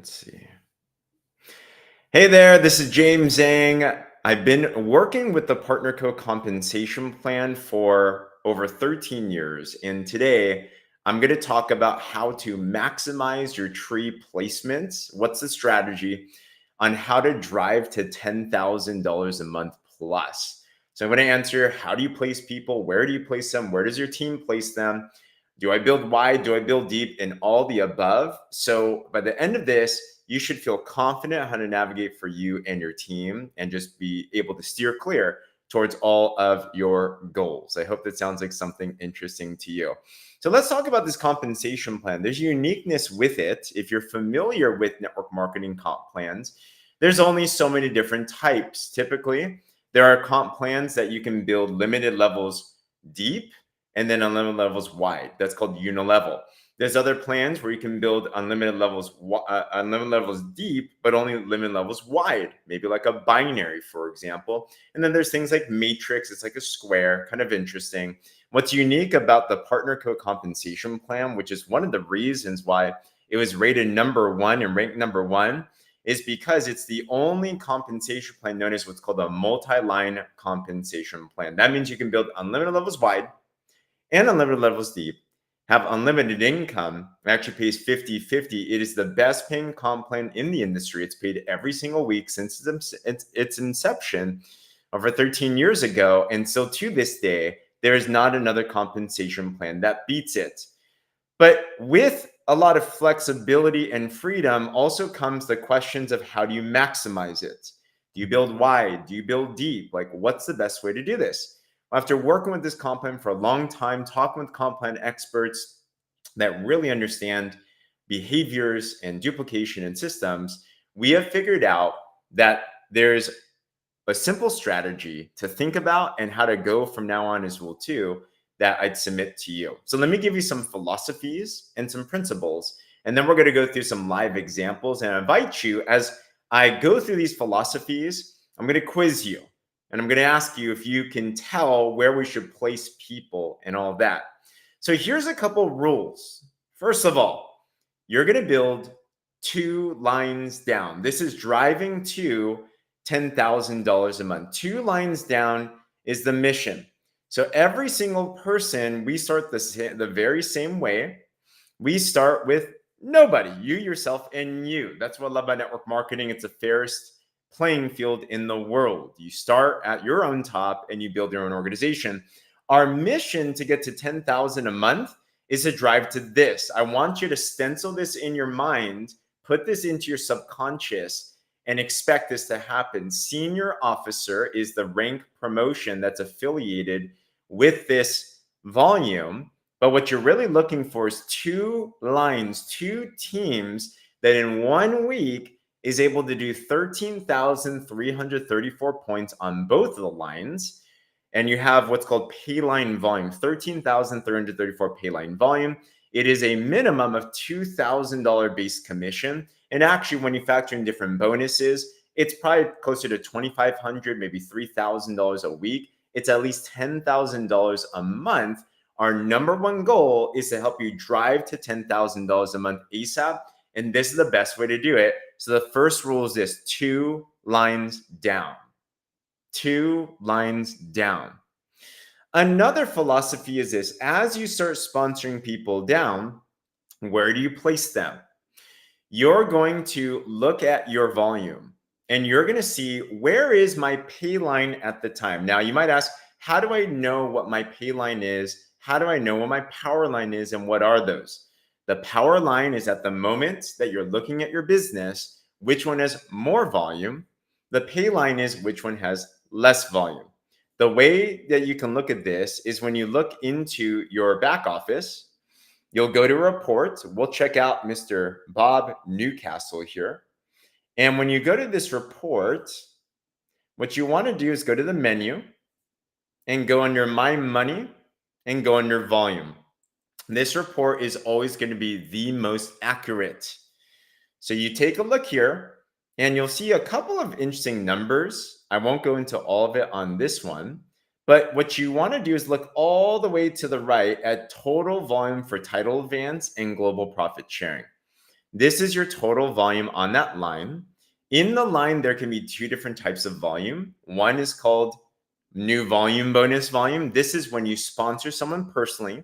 Let's see. Hey there, this is James Zhang. I've been working with the Partner Co compensation plan for over 13 years. And today I'm going to talk about how to maximize your tree placements. What's the strategy on how to drive to $10,000 a month plus? So I'm going to answer, how do you place people? Where do you place them? Where does your team place them? Do I build wide? Do I build deep? And all the above. So by the end of this, you should feel confident on how to navigate for you and your team and just be able to steer clear towards all of your goals. I hope that sounds like something interesting to you. So let's talk about this compensation plan. There's uniqueness with it. If you're familiar with network marketing comp plans, there's only so many different types. Typically, there are comp plans that you can build limited levels deep and then unlimited levels wide. That's called unilevel. There's other plans where you can build unlimited levels deep, but only limited levels wide, maybe like a binary, for example. And then there's things like matrix. It's like a square, kind of interesting. What's unique about the Partner Co compensation plan, which is one of the reasons why it was rated #1 and ranked #1, is because it's the only compensation plan known as what's called a multi-line compensation plan. That means you can build unlimited levels wide and unlimited levels deep, have unlimited income. It actually pays 50-50. It is the best paying comp plan in the industry. It's paid every single week since its inception over 13 years ago. And still to this day, there is not another compensation plan that beats it. But with a lot of flexibility and freedom also comes the questions of, how do you maximize it? Do you build wide? Do you build deep? Like, what's the best way to do this? After working with this comp plan for a long time, talking with comp plan experts that really understand behaviors and duplication in systems, we have figured out that there's a simple strategy to think about and how to go from now on as well too, that I'd submit to you. So let me give you some philosophies and some principles, and then we're going to go through some live examples. And I invite you, as I go through these philosophies, I'm going to quiz you. And I'm going to ask you if you can tell where we should place people and all that. So here's a couple rules. First of all, you're going to build 2 lines down. This is driving to $10,000 a month. 2 lines down is the mission. So every single person, we start the very same way. We start with nobody, you, yourself, and you. That's what I love about network marketing. It's the fairest playing field in the world. You start at your own top and you build your own organization. Our mission to get to 10,000 a month is to drive to this. I want you to stencil this in your mind, put this into your subconscious, and expect this to happen. Senior officer is the rank promotion that's affiliated with this volume. But what you're really looking for is 2 lines, 2 teams that in 1 week is able to do 13,334 points on both of the lines. And you have what's called payline volume, 13,334 payline volume. It is a minimum of $2,000 base commission. And actually, when you factor in different bonuses, it's probably closer to $2,500, maybe $3,000 a week. It's at least $10,000 a month. Our #1 goal is to help you drive to $10,000 a month ASAP. And this is the best way to do it. So the first rule is this: 2 lines down. 2 lines down. Another philosophy is this: as you start sponsoring people down, where do you place them? You're going to look at your volume and you're going to see, where is my pay line at the time? Now you might ask, how do I know what my pay line is? How do I know what my power line is? And what are those? The power line is at the moment that you're looking at your business, which one has more volume. The pay line is which one has less volume. The way that you can look at this is when you look into your back office, you'll go to report. We'll check out Mr. Bob Newcastle here. And when you go to this report, what you want to do is go to the menu and go under My Money and go under Volume. This report is always going to be the most accurate. So you take a look here and you'll see a couple of interesting numbers. I won't go into all of it on this one, but what you want to do is look all the way to the right at total volume for title advance and global profit sharing. This is your total volume on that line. In the line, there can be two different types of volume. One is called new volume bonus volume. This is when you sponsor someone personally.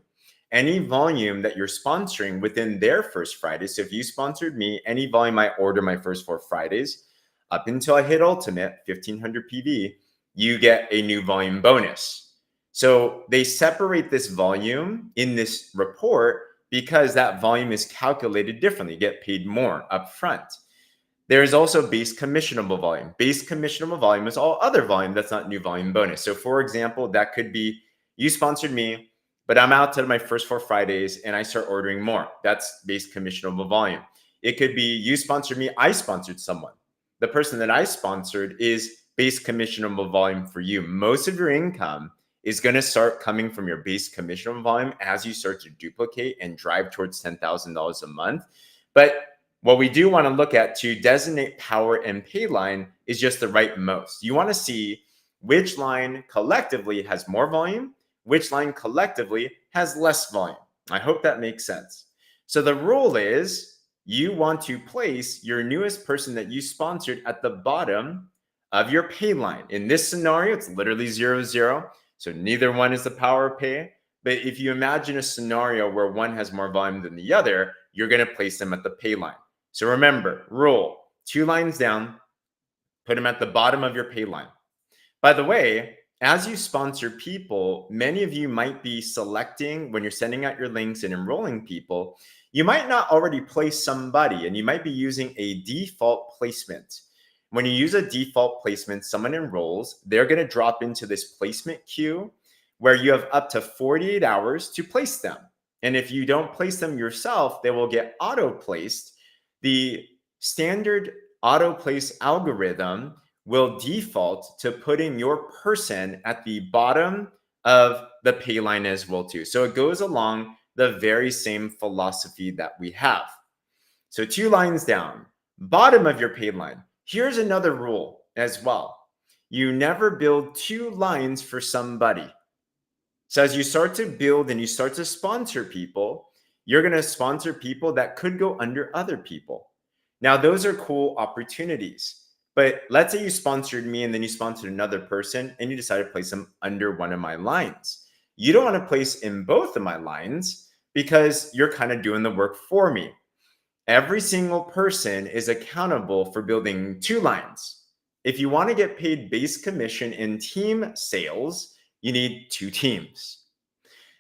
Any volume that you're sponsoring within their first Friday. So if you sponsored me, any volume I order my first 4 Fridays, up until I hit ultimate 1500 PV, you get a new volume bonus. So they separate this volume in this report because that volume is calculated differently. You get paid more upfront. There is also base commissionable volume. Base commissionable volume is all other volume that's not new volume bonus. So for example, that could be you sponsored me, but I'm out to my first 4 Fridays and I start ordering more. That's base commissionable volume. It could be you sponsored me, I sponsored someone. The person that I sponsored is base commissionable volume for you. Most of your income is going to start coming from your base commissionable volume as you start to duplicate and drive towards $10,000 a month. But what we do want to look at to designate power and pay line is just the right most. You want to see which line collectively has more volume, which line collectively has less volume. I hope that makes sense. So the rule is you want to place your newest person that you sponsored at the bottom of your pay line. In this scenario, it's literally 0, 0. So neither one is the power of pay. But if you imagine a scenario where one has more volume than the other, you're going to place them at the pay line. So remember, rule 2 lines down, put them at the bottom of your pay line. By the way, as you sponsor people, many of you might be selecting when you're sending out your links and enrolling people, you might not already place somebody and you might be using a default placement. When you use a default placement, someone enrolls, they're going to drop into this placement queue where you have up to 48 hours to place them. And if you don't place them yourself, they will get auto placed. The standard auto place algorithm will default to putting your person at the bottom of the pay line as well too. So it goes along the very same philosophy that we have. So 2 lines down, bottom of your pay line. Here's another rule as well. You never build 2 lines for somebody. So as you start to build and you start to sponsor people, you're going to sponsor people that could go under other people. Now, those are cool opportunities. But let's say you sponsored me and then you sponsored another person and you decide to place them under one of my lines. You don't want to place in both of my lines because you're kind of doing the work for me. Every single person is accountable for building 2 lines. If you want to get paid base commission in team sales, you need 2 teams.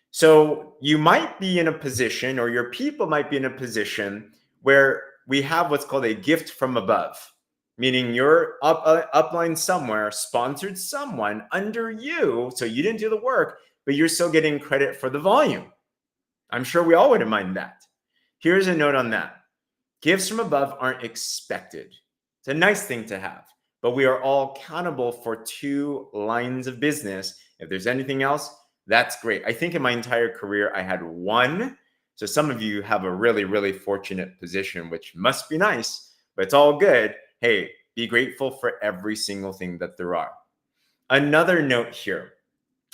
So you might be in a position, or your people might be in a position where we have what's called a gift from above, meaning your upline somewhere sponsored someone under you. So you didn't do the work, but you're still getting credit for the volume. I'm sure we all wouldn't mind that. Here's a note on that. Gifts from above aren't expected. It's a nice thing to have, but we are all accountable for 2 lines of business. If there's anything else, that's great. I think in my entire career, I had 1. So some of you have a really, really fortunate position, which must be nice, but it's all good. Hey, be grateful for every single thing that there are. Another note here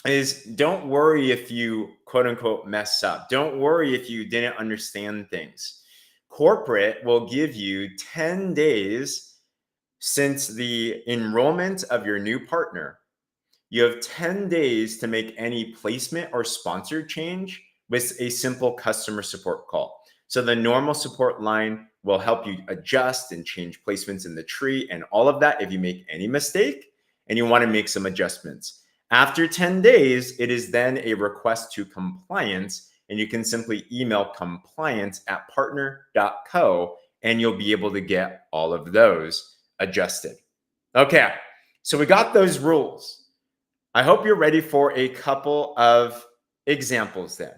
is don't worry if you quote unquote mess up. Don't worry if you didn't understand things. Corporate will give you 10 days since the enrollment of your new partner. You have 10 days to make any placement or sponsor change with a simple customer support call. So the normal support line will help you adjust and change placements in the tree and all of that if you make any mistake and you want to make some adjustments. After 10 days, it is then a request to compliance, and you can simply email compliance@partner.co and you'll be able to get all of those adjusted. Okay, so we got those rules. I hope you're ready for a couple of examples then.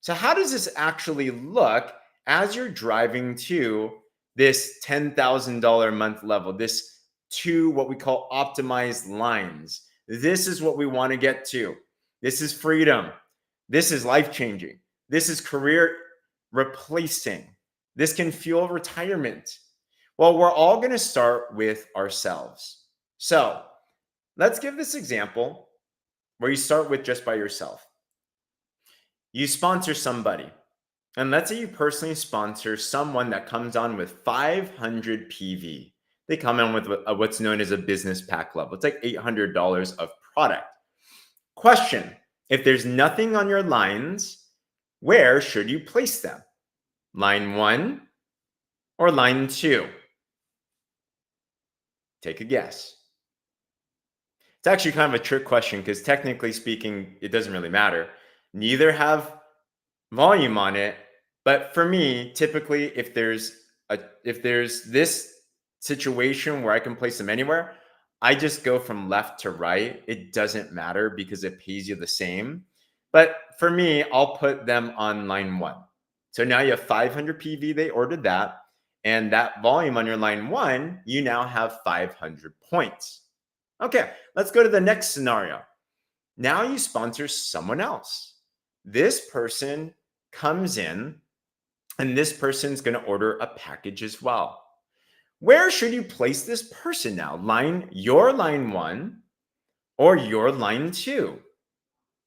So how does this actually look as you're driving to this $10,000 a month level, this 2 what we call optimized lines? This is what we want to get to. This is freedom. This is life-changing. This is career replacing. This can fuel retirement. Well, we're all going to start with ourselves. So let's give this example where you start with just by yourself. You sponsor somebody. And let's say you personally sponsor someone that comes on with 500 PV. They come in with what's known as a business pack level. It's like $800 of product. Question: if there's nothing on your lines, where should you place them? Line 1 or line 2? Take a guess. It's actually kind of a trick question because technically speaking, it doesn't really matter. Neither have volume on it. But for me, typically, if there's this situation where I can place them anywhere, I just go from left to right. It doesn't matter because it pays you the same. But for me, I'll put them on line 1. So now you have 500 PV, they ordered that. And that volume on your line 1, you now have 500 points. Okay, let's go to the next scenario. Now you sponsor someone else. This person comes in and this person's going to order a package as well. Where should you place this person now? Your line 1 or your line 2?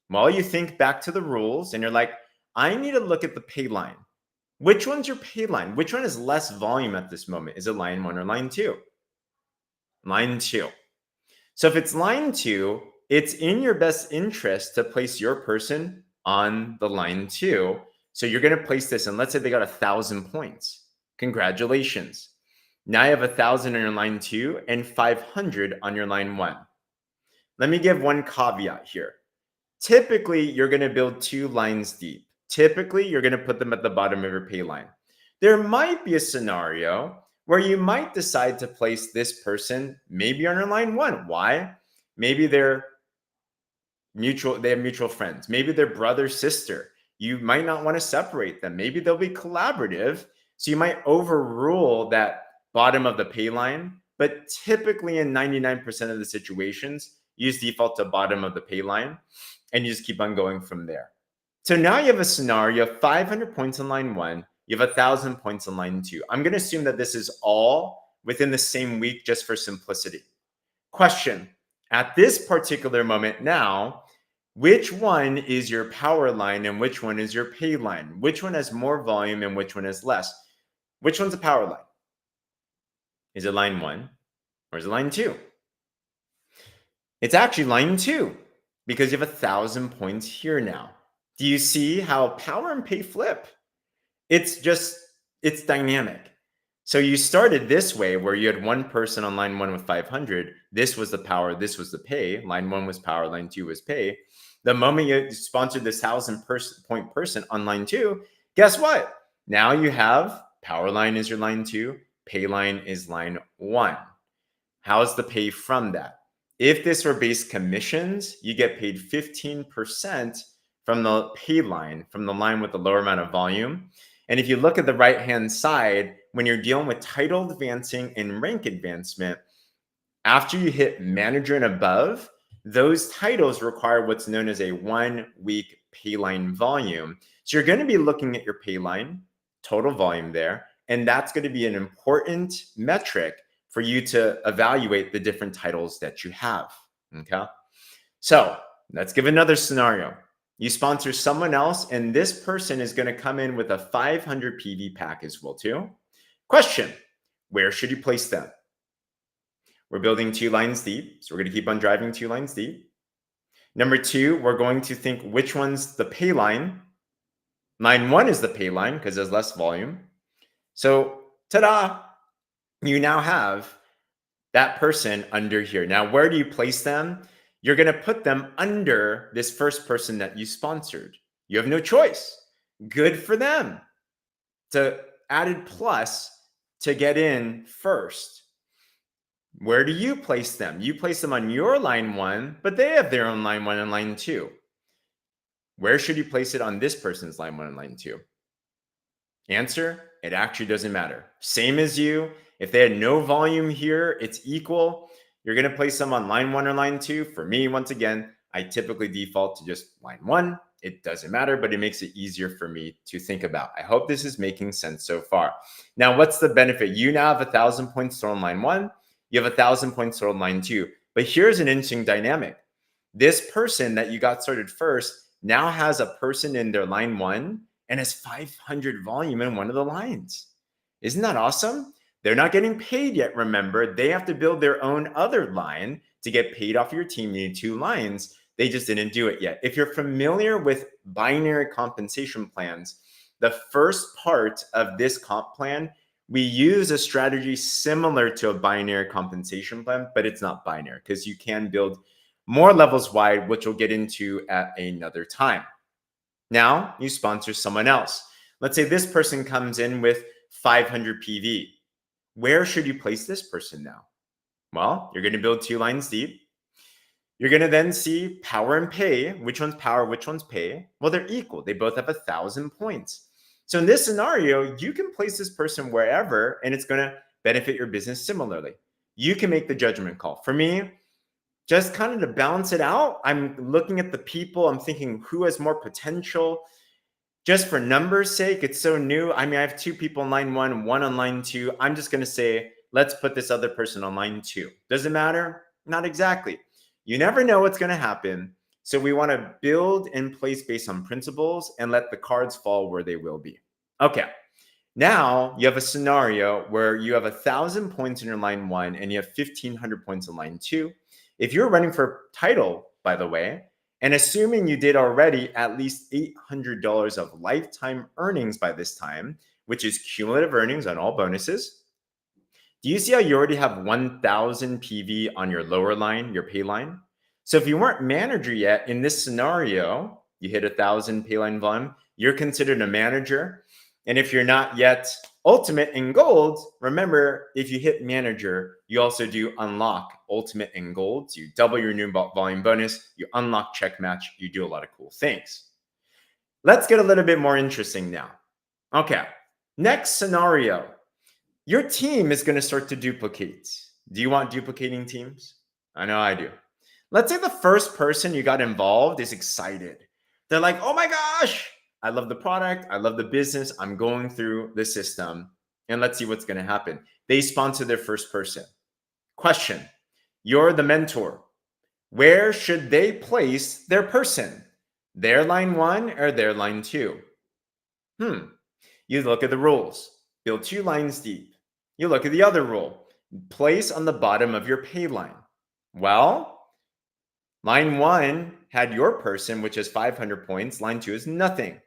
Well, you think back to the rules and you're like, I need to look at the pay line. Which one's your pay line? Which one has less volume at this moment? Is it line 1 or line 2? Line 2. So if it's line 2, it's in your best interest to place your person on the line 2. So you're going to place this, and let's say they got 1,000 points. Congratulations. Now you have 1,000 on your line 2 and 500 on your line 1. Let me give one caveat here. Typically, you're going to build 2 lines deep. Typically, you're going to put them at the bottom of your pay line. There might be a scenario where you might decide to place this person maybe on your line 1. Why? Maybe they have mutual friends. Maybe they're brother, sister. You might not want to separate them. Maybe they'll be collaborative. So you might overrule that bottom of the pay line. But typically in 99% of the situations, you just default to bottom of the pay line and you just keep on going from there. So now you have a scenario of 500 points on line 1. You have 1,000 points on line 2. I'm going to assume that this is all within the same week just for simplicity. Question: at this particular moment now, which one is your power line and which one is your pay line? Which one has more volume and which one has less? Which one's a power line? Is it line 1 or is it line 2? It's actually line 2 because you have 1,000 points here now. Do you see how power and pay flip? It's dynamic. So you started this way where you had one person on line 1 with 500. This was the power, this was the pay. Line 1 was power, line 2 was pay. The moment you sponsored this 1,000 point person on line 2, guess what? Now you have power line is your line 2, pay line is line 1. How's the pay from that? If this were base commissions, you get paid 15% from the pay line, from the line with the lower amount of volume. And if you look at the right-hand side, when you're dealing with title advancing and rank advancement, after you hit manager and above, those titles require what's known as a 1-week pay line volume. So you're going to be looking at your pay line, total volume there, and that's going to be an important metric for you to evaluate the different titles that you have. Okay. So let's give another scenario. You sponsor someone else, and this person is going to come in with a 500 PV pack as well too. Question: where should you place them? We're building 2 lines deep, so we're going to keep on driving 2 lines deep. Number 2, we're going to think which one's the pay line. Line 1 is the pay line because there's less volume. So, ta-da! You now have that person under here. Now, where do you place them? You're going to put them under this first person that you sponsored. You have no choice. Good for them. It's an added plus to get in first. Where do you place them? You place them on your line 1, but they have their own line 1 and line 2. Where should you place it on this person's line 1 and line 2? Answer: it actually doesn't matter. Same as you. If they had no volume here, it's equal. You're going to place them on line 1 or line 2. For me, once again, I typically default to just line 1. It doesn't matter, but it makes it easier for me to think about. I hope this is making sense so far. Now, what's the benefit? You now have 1,000 points stored on line 1. You have 1,000 points stored on line 2. But here's an interesting dynamic. This person that you got started first now has a person in their line 1 and has 500 volume in one of the lines. Isn't that awesome? They're not getting paid yet, remember. They have to build their own other line to get paid off your team. You need 2 lines. They just didn't do it yet. If you're familiar with binary compensation plans, the first part of this comp plan, we use a strategy similar to a binary compensation plan, but it's not binary because you can build more levels wide, which we'll get into at another time. Now you sponsor someone else. Let's say this person comes in with 500 PV. Where should you place this person now? Well, you're going to build 2 lines deep. You're going to then see power and pay. Which one's power, which one's pay? Well, they're equal. They both have 1,000 points. So in this scenario, you can place this person wherever, and it's going to benefit your business similarly. You can make the judgment call. For me, just kind of to balance it out, I'm looking at the people. I'm thinking who has more potential. Just for numbers' sake, it's so new. I mean, I have 2 people on line 1, 1 on line 2. I'm just going to say, let's put this other person on line 2. Does it matter? Not exactly. You never know what's going to happen. So we want to build in place based on principles and let the cards fall where they will be. Okay. Now you have a scenario where you have 1,000 points in your line 1 and you have 1,500 points in line 2. If you're running for title, by the way, and assuming you did already at least $800 of lifetime earnings by this time, which is cumulative earnings on all bonuses, do you see how you already have 1,000 PV on your lower line, your pay line? So if you weren't manager yet, in this scenario, you hit 1,000 pay line volume, you're considered a manager. And if you're not yet ultimate in gold, remember, if you hit manager, you also do unlock ultimate in gold. So you double your new volume bonus, you unlock check match, you do a lot of cool things. Let's get a little bit more interesting now. Okay, next scenario. Your team is going to start to duplicate. Do you want duplicating teams? I know I do. Let's say the first person you got involved is excited. They're like, oh my gosh, I love the product. I love the business. I'm going through the system. And let's see what's going to happen. They sponsor their first person. Question, you're the mentor. Where should they place their person? Their line 1 or their line 2? You look at the rules. Build 2 lines deep. You look at the other rule. Place on the bottom of your pay line. Well, line 1 had your person, which is 500 points. Line 2 is nothing.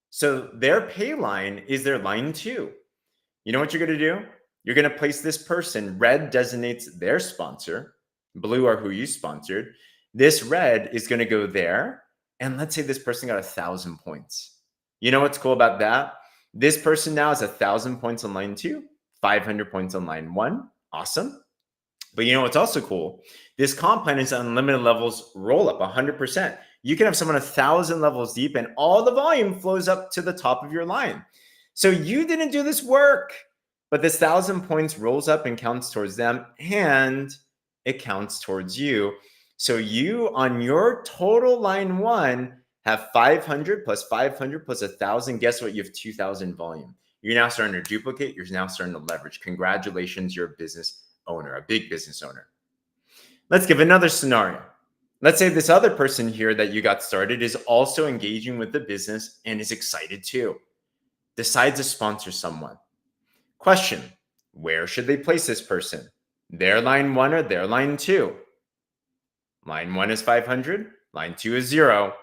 So their pay line is their line 2. You know what you're going to do? You're going to place this person. Red designates their sponsor. Blue are who you sponsored. This red is going to go there. And let's say this person got 1,000 points. You know what's cool about that? This person now has 1,000 points on line 2, 500 points on line 1. Awesome. But you know what's also cool? This comp plan is unlimited levels roll up 100%. You can have someone 1,000 levels deep and all the volume flows up to the top of your line. So you didn't do this work, but this 1,000 points rolls up and counts towards them and it counts towards you. So you on your total line 1 have 500 plus 500 plus 1,000. Guess what? You have 2,000 volume. You're now starting to duplicate. You're now starting to leverage. Congratulations, you're a business owner, a big business owner. Let's give another scenario. Let's say this other person here that you got started is also engaging with the business and is excited too. Decides to sponsor someone. Question, where should they place this person? Their line 1 or their line 2? Line 1 is 500. Line 2 is 0.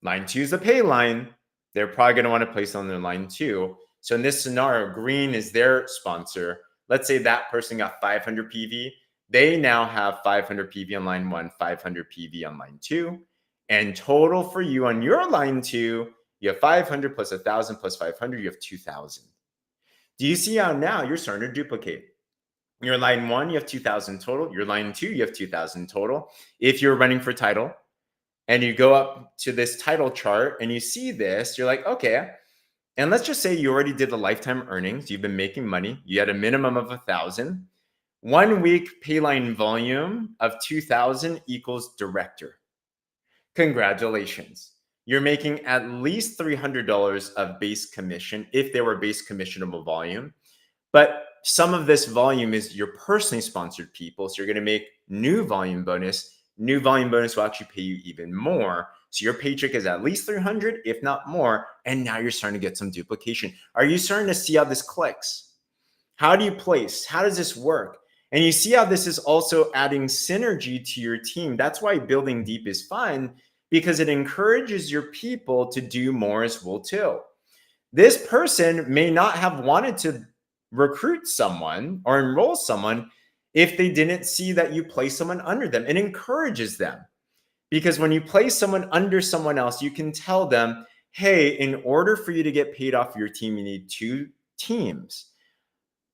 Line 2 is the pay line. They're probably going to want to place on their line 2. So in this scenario, green is their sponsor. Let's say that person got 500 PV. They now have 500 PV on line 1, 500 PV on line 2. And total for you on your line 2, you have 500 plus 1,000 plus 500, you have 2,000. Do you see how now you're starting to duplicate? Your line 1, you have 2,000 total. Your line 2, you have 2,000 total. If you're running for title and you go up to this title chart and you see this, you're like, okay. And let's just say you already did the lifetime earnings. You've been making money. You had a minimum of 1,000. 1 week payline volume of 2,000 equals director. Congratulations. You're making at least $300 of base commission if they were base commissionable volume. But some of this volume is your personally sponsored people. So you're going to make new volume bonus. New volume bonus will actually pay you even more. So your paycheck is at least 300, if not more. And now you're starting to get some duplication. Are you starting to see how this clicks? How do you place? How does this work? And you see how this is also adding synergy to your team. That's why building deep is fun, because it encourages your people to do more as well too. This person may not have wanted to recruit someone or enroll someone if they didn't see that you place someone under them. It encourages them, because when you place someone under someone else, you can tell them, hey, in order for you to get paid off your team, you need two teams.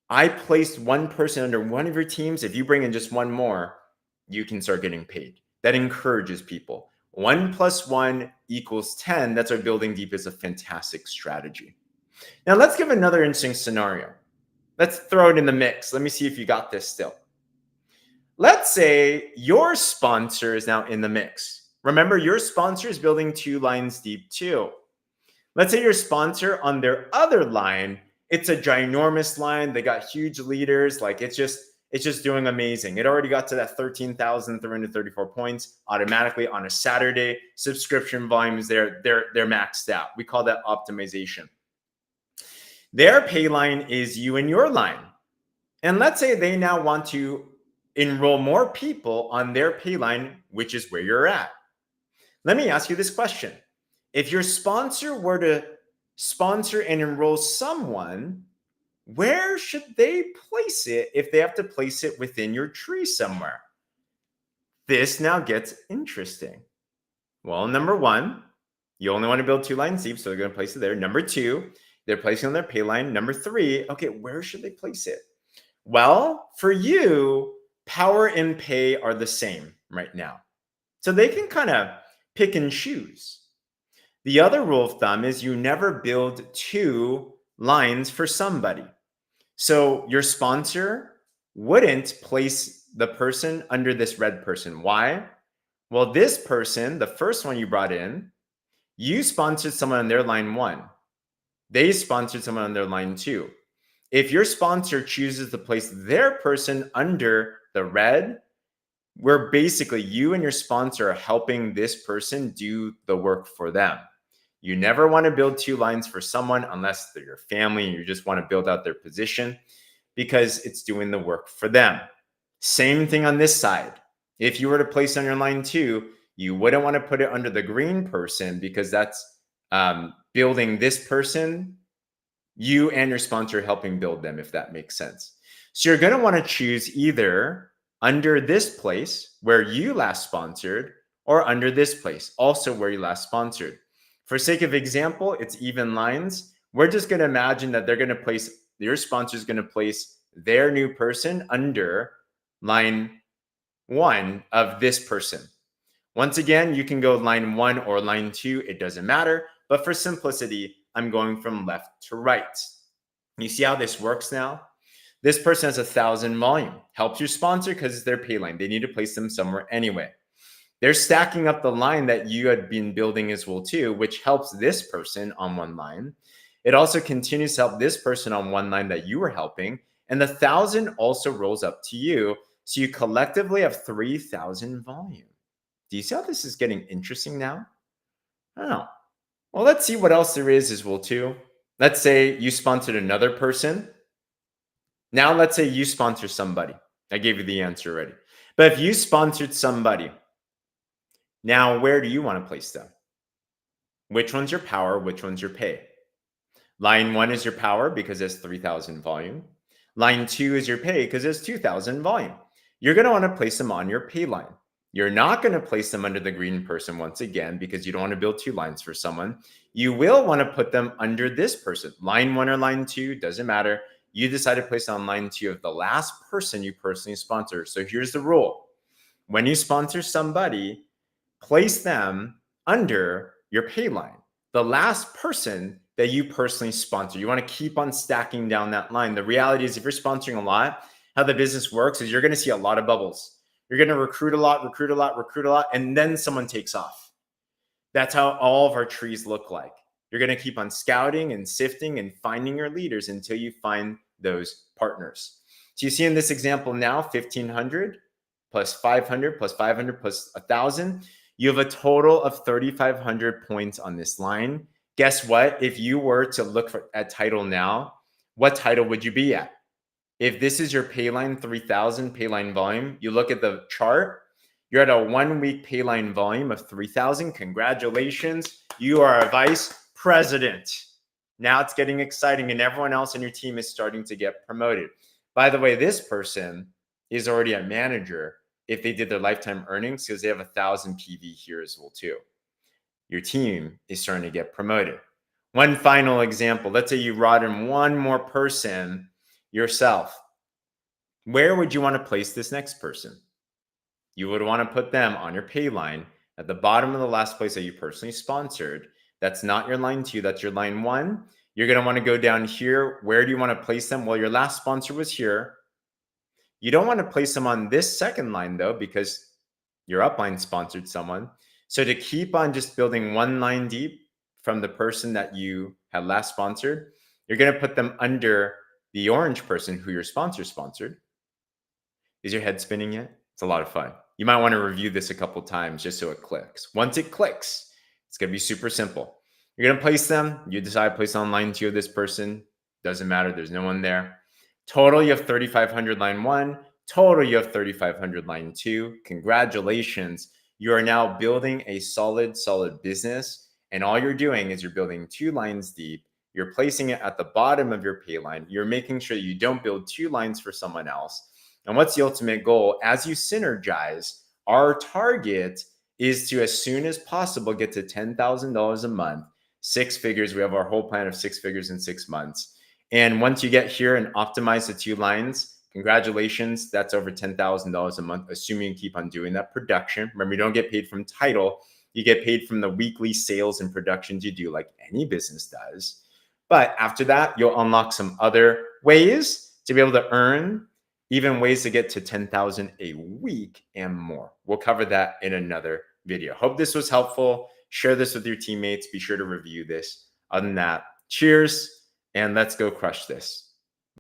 I placed one person under one of your teams. If you bring in just one more, you can start getting paid. That encourages people. 1 + 1 = 10. That's why building deep is a fantastic strategy. Now let's give another interesting scenario. Let's throw it in the mix. Let me see if you got this still. Let's say your sponsor is now in the mix. Remember, your sponsor is building 2 lines deep too. Let's say your sponsor on their other line, it's a ginormous line. They got huge leaders. Like it's just doing amazing. It already got to that 13,334 points automatically on a Saturday. Subscription volumes, they're maxed out. We call that optimization. Their pay line is you and your line. And let's say they now want to enroll more people on their pay line, which is where you're at. Let me ask you this question. If your sponsor were to sponsor and enroll someone, where should they place it if they have to place it within your tree somewhere? This now gets interesting. Well, number one, you only want to build 2 lines deep, so they're going to place it there. Number 2, they're placing on their pay line. Number 3, okay, where should they place it? Well, for you, power and pay are the same right now. So they can kind of pick and choose. The other rule of thumb is you never build 2 lines for somebody. So your sponsor wouldn't place the person under this red person. Why? Well, this person, the first one you brought in, you sponsored someone on their line 1. They sponsored someone on their line 2. If your sponsor chooses to place their person under the red, where basically you and your sponsor are helping this person do the work for them. You never want to build 2 lines for someone unless they're your family and you just want to build out their position, because it's doing the work for them. Same thing on this side. If you were to place on your line 2, you wouldn't want to put it under the green person, because that's building this person. You and your sponsor are helping build them, if that makes sense. So you're going to want to choose either under this place where you last sponsored, or under this place, also where you last sponsored. For sake of example, it's even lines. We're just going to imagine that they're going to place, your sponsor is going to place their new person under line 1 of this person. Once again, you can go line 1 or line 2. It doesn't matter. But for simplicity, I'm going from left to right. You see how this works now? This person has 1,000 volume. Helps your sponsor because it's their pay line. They need to place them somewhere anyway. They're stacking up the line that you had been building as well too, which helps this person on one line. It also continues to help this person on one line that you were helping. And the 1,000 also rolls up to you. So you collectively have 3,000 volume. Do you see how this is getting interesting now? I don't know. Well, let's see what else there is as well too. Let's say you sponsored another person. Now let's say you sponsor somebody. I gave you the answer already. But if you sponsored somebody, now where do you want to place them? Which one's your power? Which one's your pay? Line 1 is your power because it's 3,000 volume. Line 2 is your pay because it's 2,000 volume. You're going to want to place them on your pay line. You're not going to place them under the green person once again, because you don't want to build 2 lines for someone. You will want to put them under this person. Line 1 or line 2, doesn't matter. You decide to place on line 2 of the last person you personally sponsor. So here's the rule. When you sponsor somebody, place them under your pay line. The last person that you personally sponsor. You want to keep on stacking down that line. The reality is, if you're sponsoring a lot, how the business works is you're going to see a lot of bubbles. You're going to recruit a lot, and then someone takes off. That's how all of our trees look like. You're going to keep on scouting and sifting and finding your leaders until you find those partners. So you see in this example now, 1,500 plus 500 plus 500 plus 1,000. You have a total of 3,500 points on this line. Guess what? If you were to look at title now, what title would you be at? If this is your payline 3000 payline volume, you look at the chart, you're at a 1 week payline volume of 3000. Congratulations. You are a vice president. Now it's getting exciting and everyone else on your team is starting to get promoted. By the way, this person is already a manager if they did their lifetime earnings because they have 1,000 PV here as well too. Your team is starting to get promoted. One final example. Let's say you brought in one more person yourself. Where would you want to place this next person? You would want to put them on your pay line at the bottom of the last place that you personally sponsored. That's not your line 2, that's your line 1. You're going to want to go down here. Where do you want to place them? Well, your last sponsor was here. You don't want to place them on this second line though, because your upline sponsored someone. So to keep on just building one line deep from the person that you had last sponsored, you're going to put them under the orange person who your sponsor sponsored. Is your head spinning yet? It's a lot of fun. You might want to review this a couple times just so it clicks. Once it clicks, it's going to be super simple. You're going to place them. You decide to place on line 2 of this person. Doesn't matter. There's no one there. Total, you have 3,500 line 1. Total, you have 3,500 line 2. Congratulations. You are now building a solid business. And all you're doing is you're building 2 lines deep. You're placing it at the bottom of your pay line. You're making sure you don't build 2 lines for someone else. And what's the ultimate goal? As you synergize, our target is to, as soon as possible, get to $10,000 a month, 6 figures. We have our whole plan of 6 figures in 6 months. And once you get here and optimize the 2 lines, congratulations, that's over $10,000 a month, assuming you keep on doing that production. Remember, you don't get paid from title. You get paid from the weekly sales and productions you do, like any business does. But after that, you'll unlock some other ways to be able to earn, even ways to get to 10,000 a week and more. We'll cover that in another video. Hope this was helpful. Share this with your teammates. Be sure to review this. Other than that, cheers, and let's go crush this.